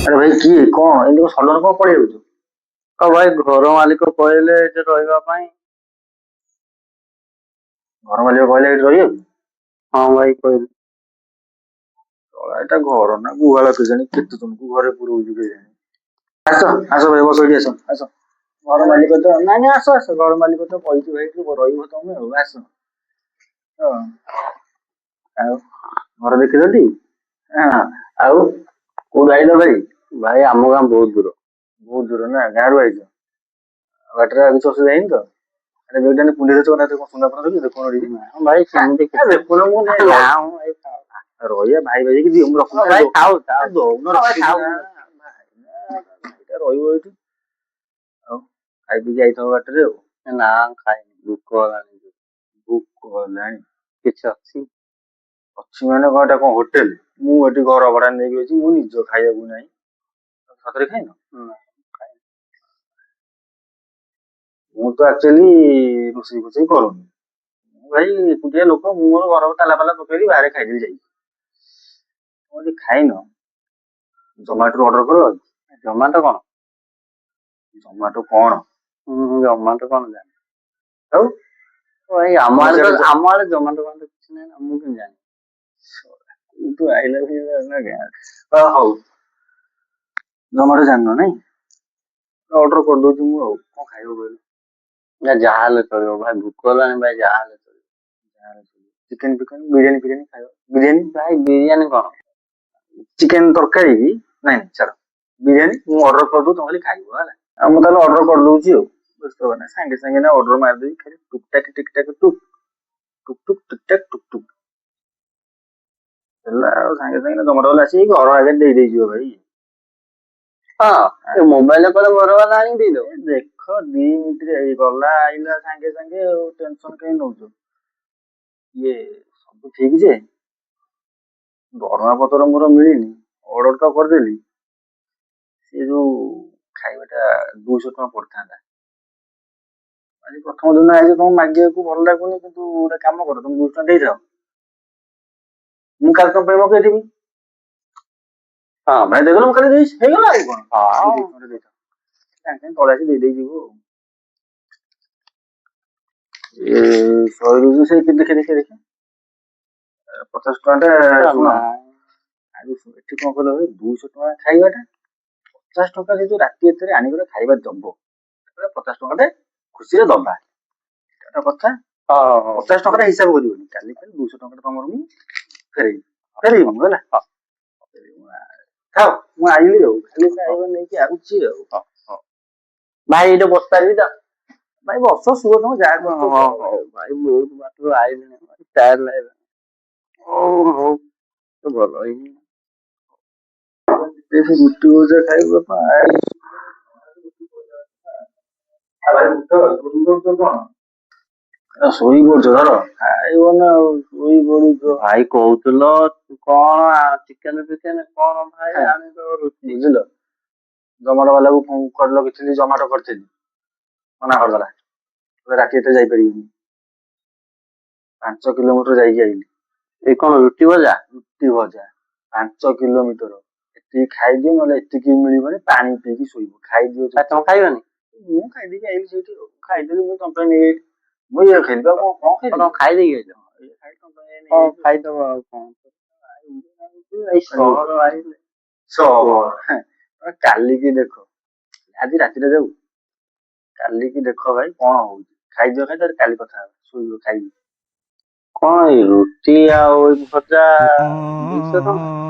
ଆରେ ଭାଇ କିଏ କଣ ଏମିତି ସଡନ କଣ ପଳେଇ ଯାଉଛୁ? ଆଉ ଭାଇ ଘର ମାଲିକ କହିଲେ ଏଠି ରହିବା ପାଇଁ। ଘର ମାଲିକ କହିଲେ ଏଇଠି ରହିବାକୁ? ହଁ ଭାଇ କହିଲେ। ଏଇଟା ଘର ନା ଗୁହାଳ କେଜାଣି କେତେ ତମକୁ ଘରେ ପୁରଉଛି କେଜାଣି। ଆସ ଆସ ଭାଇ ବସ ଏଠି ଆସ ଆସ। ଘର ମାଲିକ ତ ନାଇଁ ନାଇଁ ଆସ ଆସ ଘର ମାଲିକ ତ କହିଛି ଭାଇ କି ରହିବ ତମେ ଆଉ ଆସ। ହଁ। ଆଉ ଘର ଦେଖିଛନ୍ତି? ହଁ। ଆଉ କୋଉଠୁ ଆଇଲ ଭାଇ? ଭାଇ ଆମ ଗାଁ ବହୁତ ଦୂର। ବହୁତ ଦୂର ନା ଗାଁରୁ ଆଇଛ? ବାଟରେ ଆଉ କିଛି ଅସୁବିଧା ହେଇନି ତ? ଆରେ ଯୋଉଟା ପୁଲିସ ଜଗନ୍ନାଥ କଣ ସୁନା ଫୁନା ରଖିଛ କଣ ଟିକେ? ଭାଇ ସେମିତି କିଛି ଦେଖୁନ ମୁଁ ନା ଭାଇ ଥାଉ। ରହିବା ଭାଇ ଭାଇ କି ଦିଅ ମୁଁ ରଖୁଛି ଭାଇ ଥାଉ ଥାଉ। ଦଉନ ଭାଇ ଥାଉ। ଭାଇଟା ରହିବ ଏଇଠି। ଆଉ ଖାଇ ପିଇକି ଆଇଥିବ ବାଟରେ ଆଉ। ନା ଖାଇନି ଭୋକ ହେଲାଣି। ଭୋକ ହେଲାଣି? କିଛି ଅଛି? ଅଛି ମାନେ କଣ ଏଟା କଣ ହୋଟେଲ? ମୁଁ ଏଠି ଘର ଭଡା ନେଇକି ଅଛି ମୁଁ ନିଜ ଖାଇବାକୁ ନାହିଁ। ସତରେ ଖାଇନ? ନା ଖାଇନି। ମୁଁ ତ ଆକ୍ଚୁଆଲି ରୋଷେଇ ଫୋଷେଇ କରୁନି। ମୁଁ ଭାଇ ଏକୁଟିଆ ଲୋକ ମୁଁ ମୋର ଘର ତାଲା ଫାଲା ପକେଇକି ବାହାରେ ଖାଇଦେଇ ଯାଇଛି। ତମେ ଯଦି ଖାଇନ ଜମାଟୋରୁ ଅର୍ଡର କର। ଜମାଟୋ କଣ? ଜମାଟୋ କଣ? ଜମାଟୋ କଣ ଜାଣି? ଆଉ ଭାଇ ଆମ ତମର ଆଡେ ସିଆଡେ ତ ଆମ ଆଡେ ଜମାଟୋ ଫମାଟୋ କିଛି ନାହିଁ ନା ମୁଁ କେମିତି ଜାଣିବି? ତୁ ଆଇଲା ନା ଗାଁ ହଉ ଜମାଟୋ ଜାଣିନ ନାଇଁ? ଅର୍ଡର କରିଦଉଛି ମୁଁ ଆଉ କଣ ଖାଇବ କହିଲ? ନା ଯାହା ହେଲେ ଚଳିବ ଭାଇ ଭୋକ ହେଲାଣି ଭାଇ ଯାହା ହେଲେ ଚଳିବ। ଚିକେନ ଫିକେନ ବିରିୟାନୀ ଫିରିୟାନୀ ଖାଇବ? ବିରିୟାନୀ ଭାଇ ବିରିୟାନୀ କଣ? ଚିକେନ ତରକାରୀ କି ନାଇଁ ଛାଡ ବିରିୟାନୀ ମୁଁ ଅର୍ଡର କରିଦଉଛି ତମେ ଖାଲି ଖାଇବ ହେଲା। ଆଉ ମୁଁ ତାହେଲେ ଅର୍ଡର କରିଦଉଛି ଆଉ ବ୍ୟସ୍ତ ହବ ନା ସାଙ୍ଗେ ସାଙ୍ଗେ ନା ଅର୍ଡର ମାରିଦେବି ଖାଲି ଟୁକ୍ ଟାକ୍ ଟିକ୍ ଟାକ୍ ଟୁକ୍ ଟୁକ୍ ଟୁକ୍ ଟିକ୍ ଟାକ୍ ଟୁକ୍ ଟୁକ୍ ହେଲା ଆଉ ସାଙ୍ଗେ ସାଙ୍ଗେ ଜମାଟୋ ବାଲା ଆସିକି ଘର ଆଗରେ ଦେଇଯିବ ଭାଇ। ହଁ ମୋବାଇଲ କଲେ ଘର ବାଲା ଆଣିକି ଦେଇଦବ। ଦେଖ 2 ମିନିଟରେ ଗଲା ଆଇଲା ସାଙ୍ଗେ ସାଙ୍ଗେ ଆଉ ଟେନସନ କାଇଁ ନଉଛ? ଇଏ ସବୁ ଠିକ ଯେ ଦରମା ପତ୍ର ମୋର ମିଳିନି ଅର୍ଡର ତ କରିଦେଲି। ସେ ଯୋଉ ଖାଇବାଟା 200 ଟଙ୍କା ପଡିଥାନ୍ତା। ଆଜି ପ୍ରଥମ ଦିନ ଆଇଛି ତମକୁ ମାଗିବାକୁ ଭଲ ଲାଗୁନି କିନ୍ତୁ ଗୋଟେ କାମ କର ତମେ 200 ଟଙ୍କା ଦେଇଥାଅ। ମୁଁ କାଲି ତମ ପାଇଁ ମଗେଇଦେବି। ହଁ ଭାଇ ଦେଇଦେଲ ମୁଁ କାଲି ଦେଇଛି ହେଇଗଲା ଆଉ କଣ? ହଁ। 200 ଟଙ୍କା ଦେଇଥାଅ ସାଙ୍ଗେ ସାଙ୍ଗେ ତଳେ ଆସି ଦେଇଦେଇ ଯିବୁ ଆଉ। ଶହେରୁ ସେଇ ଦେଖେ 50 ଟଙ୍କା ଟା ଶୁଣ ଏଠି କଣ କହିଲ ଭାଇ 200 ଟଙ୍କା ଖାଇବାଟା 50 ଟଙ୍କା ସେ ଯୋଉ ରାତି ଏତେରେ ଆଣିକି ଖାଇବା ଦବ 50 ଟଙ୍କା ଖୁସିରେ ଦବା ଏଟା କଥା। ହଉ 50 ଟଙ୍କା ହିସାବ କରିବନି କାଲି 200 ଟଙ୍କା ତମର ମୁଁ ଫେରେଇବି ମୁଁ ହେଲା। ଥାଉ ମୁଁ ଆଇଲି ଆଉ ଖାଲି ଖାଇବା ନେଇକି ଆଉଛି ଆଉ। ହଉ ଭାଇ ଏଇଠି ବସି ପାରିବି ତ? ଭାଇ ବସ ଶୁଅ ତମେ ଯାହା କରୁଛ କର ହଉ ଭାଇ ବହୁତ ବାଟରୁ ଆଇଲିଣି ଟାୟାର୍ଡ ଲାଗିଲାଣି। ହଉ ହଉ ଭଲ ହେଇନି। ରୁଟି ଭଜା ଖାଇବା ପାଇଁ ଶୋଇ ପଡୁଛ ଧର ଖାଇବ ନା ଆଉ ଶୋଇ ପଡୁଛ। ଭାଇ କହୁଥିଲ କଣ ଚିକେନ ଫିକେନ କଣ ଭାଇ ଆଣିଦବ ରୁଟି। ବୁଝିଲ ଜମାଟୋ ବାଲାକୁ ଫୋନ କରିଲ କିଛି ଜମାଟୋ କରିଥିଲି ମନା କରିଦେଲା ରାତି ଏତେ ଯାଇପାରିବିନି। 5 କିଲୋମିଟର ଯାଇକି ଆଇଲି। ଏଇ କଣ ରୁଟି ଭଜା? ରୁଟି ଭଜା 5 କିଲୋମିଟର ଏତିକି ଖାଇଦିଅ ନହେଲେ ଏତିକି ମିଳିବନି ପାଣି ପିଇକି ଶୋଇବ ଖାଇଦିଅ। ତମେ ଖାଇବନି? ମୁଁ ଖାଇଦେଇକି ଆଇଲି ସେଇଠି ଖାଇଦେଲି ମୁଁ ତମ ପାଇଁ ନେଇଯାଇଥିଲି। ମୁଁ ଇଏ ଖାଇଲି ବା କଣ ଖାଇଲି ଖାଇଦେଇକି ଆଇଲ? ହଁ ଖାଇଦବ ଆଉ କଣ ଏଇ ସହର ଆଇଲେ। କାଲିକି ଦେଖ ଆଜି ରାତିରେ ଯାଉ କାଲିକି ଦେଖ ଭାଇ କଣ ହଉଛି ଖାଇଦିଅ କାଲି କଥା ହବା ଶୋଇବ ଖାଇବି। କଣ ଏଇ ରୁଟି ଆଉ ଭଜା 200 ଟଙ୍କା?